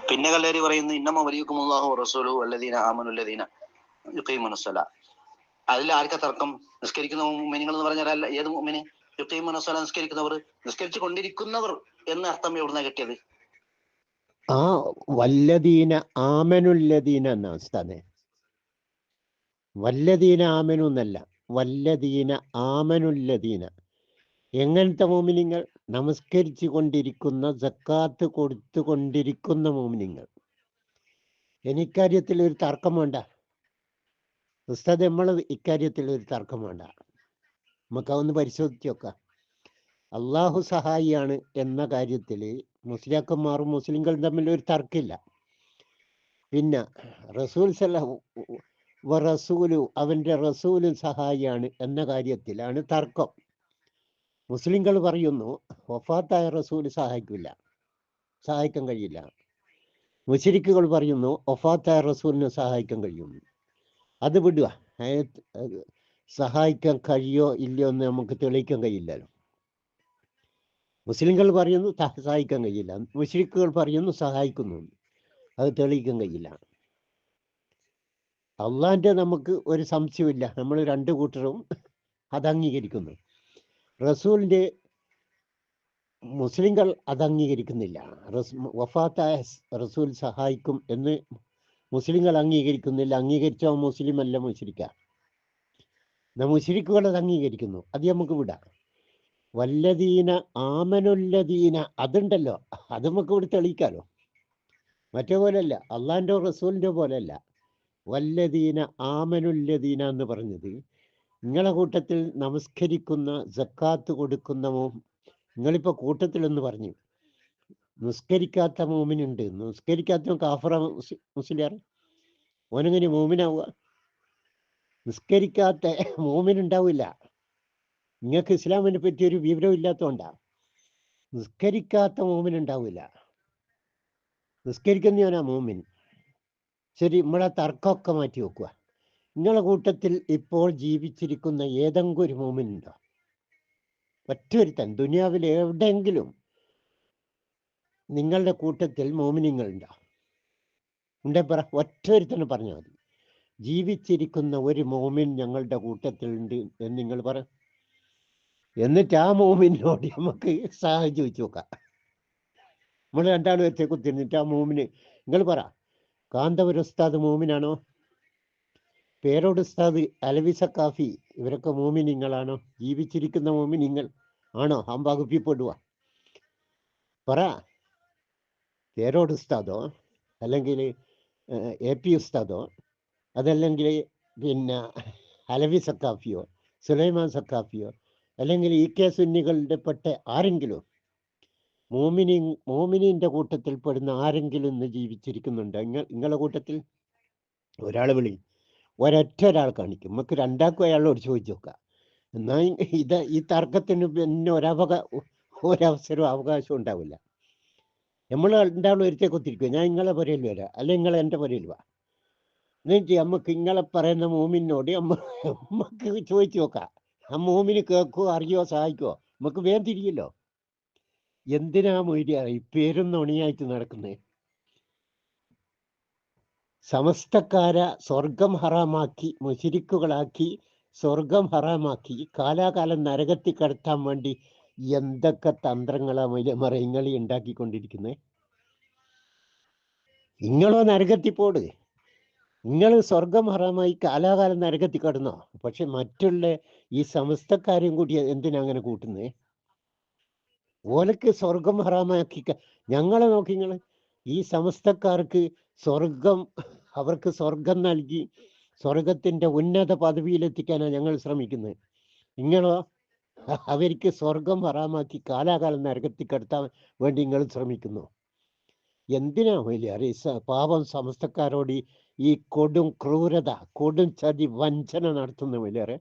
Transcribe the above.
പിന്നെ കല്ലേരി പറയുന്നു ഇന്നമ വലിയക്കുമുല്ലാഹു റസൂലുഹു വല്ലദീന ആമനുല്ലദീന യുഖീമുനസ്സല. അതിൽ ആർക്കാ തർക്കം? നിസ്കരിക്കുന്ന മുഅ്മിനീങ്ങൾ എന്ന് പറഞ്ഞാൽ ഏത് മുഅ്മിന്? യുഖീമുനസ്സല, നിസ്കരിക്കുന്നവർ, നിസ്കരിച്ചു കൊണ്ടിരിക്കുന്നവർ എന്ന അർത്ഥം എവിടുന്നാ കിട്ടിയത്? ആ വല്ലദീന ആമനുല്ലദീന എന്നാ ഉസ്താദേ, വല്ലദീന ആമനു എന്നല്ല, വല്ലദീന ആമനുല്ലദീന. എങ്ങനത്തെ മോമിനിങ്ങൾ? നമസ്കരിച്ചു കൊണ്ടിരിക്കുന്ന, സക്കാത്ത് കൊടുത്തു കൊണ്ടിരിക്കുന്ന മോമിനിങ്ങൾ. എനിക്കാര്യത്തിൽ ഒരു തർക്കം വേണ്ട ഉസ്താദ്, നമ്മൾ ഇക്കാര്യത്തിൽ ഒരു തർക്കം വേണ്ട. നമുക്കതൊന്ന് പരിശോധിച്ച് നോക്കാം. അള്ളാഹു സഹായിയാണ് എന്ന കാര്യത്തിൽ മുസ്ലിയാക്കന്മാരും മുസ്ലിങ്ങളും തമ്മിൽ ഒരു തർക്കമില്ല. പിന്നെ റസൂൽ റസൂലു, അവൻ്റെ റസൂല് സഹായിയാണ് എന്ന കാര്യത്തിലാണ് തർക്കം. മുസ്ലിങ്ങൾ പറയുന്നു വഫാത്തായ റസൂല് സഹായിക്കാൻ കഴിയില്ല. മുശ്രിക്കുകൾ പറയുന്നു വഫാത്തായ റസൂലിനെ സഹായിക്കാൻ കഴിയും. അത് വിടുക, സഹായിക്കാൻ കഴിയോ ഇല്ലയോ എന്ന് നമുക്ക് തെളിയിക്കാൻ കഴിയില്ലല്ലോ. മുസ്ലിങ്ങൾ പറയുന്നു സഹായിക്കാൻ കഴിയില്ല, മുശ്രിക്കുകൾ പറയുന്നു സഹായിക്കുന്നു, അത് തെളിയിക്കാൻ കഴിയില്ല. അള്ളാന്റെ നമുക്ക് ഒരു സംശയമില്ല, നമ്മൾ രണ്ടു കൂട്ടരും അത് അംഗീകരിക്കുന്നു. റസൂലിന്റെ മുസ്ലിങ്ങൾ അത് അംഗീകരിക്കുന്നില്ല. വഫാത്തായ റസൂൽ സഹായിക്കും എന്ന് മുസ്ലിങ്ങൾ അംഗീകരിക്കുന്നില്ല. അംഗീകരിച്ചോ മുസ്ലിം അല്ല, മുശ്രിക്ക. മുശ്രിക്കുകൾ അത് അംഗീകരിക്കുന്നു, അത് നമുക്ക് വിടാം. വല്ലദീന ആമനുല്ലദീന അതുണ്ടല്ലോ, അത് നമുക്ക് ഇവിടെ തെളിയിക്കാലോ. മറ്റേ പോലെയല്ല, അള്ളാന്റെ റസൂലിന്റെ പോലെയല്ല. വല്ലദീന ആമനുല്ലദീന എന്ന് പറഞ്ഞത് നിങ്ങളെ കൂട്ടത്തിൽ നമസ്കരിക്കുന്ന, സക്കാത്ത് കൊടുക്കുന്നവോ, നിങ്ങളിപ്പോ കൂട്ടത്തിൽ എന്ന് പറഞ്ഞു. നിസ്കരിക്കാത്ത മോമിനുണ്ട്, നിസ്കരിക്കാത്ത കാഫറ മുസ്ലിയാർ, ഓനെങ്ങനെ മോമിനാവുക? നിസ്കരിക്കാത്ത മോമിനുണ്ടാവില്ല. നിങ്ങൾക്ക് ഇസ്ലാമിനെ പറ്റി ഒരു വിവരം ഇല്ലാത്തതുകൊണ്ടാ. നിസ്കരിക്കാത്ത മോമിനുണ്ടാവില്ല, നിസ്കരിക്കുന്നവനാ മോമിൻ. ശരി, നമ്മളെ തർക്കമൊക്കെ മാറ്റി വെക്കുക. നിങ്ങളെ കൂട്ടത്തിൽ ഇപ്പോൾ ജീവിച്ചിരിക്കുന്ന ഏതെങ്കിലും ഒരു മോമിനുണ്ടോ? ഒറ്റൊരുത്തൻ ദുനിയാവിൽ എവിടെയെങ്കിലും നിങ്ങളുടെ കൂട്ടത്തിൽ മോമിനിങ്ങളുണ്ടോ? ഉണ്ടേ പറ, ഒറ്റൊരുത്തന് പറഞ്ഞാൽ മതി. ജീവിച്ചിരിക്കുന്ന ഒരു മോമിൻ ഞങ്ങളുടെ കൂട്ടത്തിലുണ്ട് എന്ന് നിങ്ങൾ പറ. എന്നിട്ട് ആ മോമിനോട് നമുക്ക് സഹായം ചോദിച്ചു നോക്കാം. നമ്മൾ രണ്ടാളും വെച്ചേ കുത്തിരുന്നിട്ട് ആ മോമിന് നിങ്ങൾ പറ, കാന്തപുര ഉസ്താദ് മോമിനാണോ? പേരോട് ഉസ്താദ്, അലവി സക്കാഫി, ഇവരൊക്കെ മോമിനിങ്ങളാണോ? ജീവിച്ചിരിക്കുന്ന മോമിനിങ്ങൾ ആണോ? വകുപ്പിൽപ്പെടുക പറ. പേരോട് ഉസ്താദോ, അല്ലെങ്കിൽ AP ഉസ്താദോ, അതല്ലെങ്കിൽ പിന്നെ അലവി സക്കാഫിയോ, സുലൈമാൻ സക്കാഫിയോ, അല്ലെങ്കിൽ EK സുന്നികളുടെ പെട്ട ആരെങ്കിലും മോമിനിന്റെ കൂട്ടത്തിൽ പെടുന്ന ആരെങ്കിലും ഇന്ന് ജീവിച്ചിരിക്കുന്നുണ്ട്? നിങ്ങളുടെ കൂട്ടത്തിൽ ഒരാൾ വിളി, ഒരാൾ കാണിക്കും. നമുക്ക് രണ്ടാൾക്കും അയാളോട് ചോദിച്ചു നോക്കാം. എന്നാൽ ഈ തർക്കത്തിന് പിന്നെ ഒരവസരവും അവകാശവും ഉണ്ടാവില്ല. നമ്മൾ രണ്ടാളും ഒരുത്തേ കുത്തിരിക്കുക. ഞാൻ നിങ്ങളെ പുരയിൽ വരാം, അല്ലെങ്കിൽ നിങ്ങൾ എൻ്റെ പുരയിൽ വാ. എന്നിട്ട് നമുക്ക് ഇങ്ങളെ പറയുന്ന മോമിനോട് നമുക്ക് ചോദിച്ചു നോക്കാം. ആ മോമിന് കേൾക്കുവോ, അറിയോ, സഹായിക്കുവോ? നമുക്ക് വേഗം തിരിയല്ലോ. എന്തിനാ മൊയ്‌ലിയാ ഈ പേരും നുണിയായിട്ട് നടക്കുന്നത്? സമസ്തക്കാരെ സ്വർഗം ഹറാമാക്കി, മുശ്രിക്കുകളാക്കി, സ്വർഗം ഹറാമാക്കി, കാലാകാലം നരകത്തിൽ കടത്താൻ വേണ്ടി എന്തൊക്കെ തന്ത്രങ്ങളാ മറയങ്ങളി ഉണ്ടാക്കിക്കൊണ്ടിരിക്കുന്നത്? നിങ്ങളോ നരകത്തിൽ പോട്, നിങ്ങൾ സ്വർഗം ഹറാമായി കാലാകാലം നരകത്തിൽ കടന്നോ. പക്ഷെ മറ്റുള്ള ഈ സമസ്തക്കാരെയും കൂടി എന്തിനാ അങ്ങനെ കൂട്ടുന്നേ? ഓലക്ക് സ്വർഗം ഹറാമാക്കി ഞങ്ങളെ നോക്കി. നിങ്ങൾ ഈ സമസ്തക്കാർക്ക് സ്വർഗം, അവർക്ക് സ്വർഗം നൽകി സ്വർഗത്തിന്റെ ഉന്നത പദവിയിലെത്തിക്കാനാണ് ഞങ്ങൾ ശ്രമിക്കുന്നത്. നിങ്ങളോ അവർക്ക് സ്വർഗം ഹറാമാക്കി കാലാകാലം നരകത്തിൽ കടത്താൻ വേണ്ടി നിങ്ങൾ ശ്രമിക്കുന്നു. എന്തിനാ വലിയ പാപം സമസ്തക്കാരോട് ഈ കൊടും ക്രൂരത, കൊടും ചതി, വഞ്ചന നടത്തുന്ന വലിയ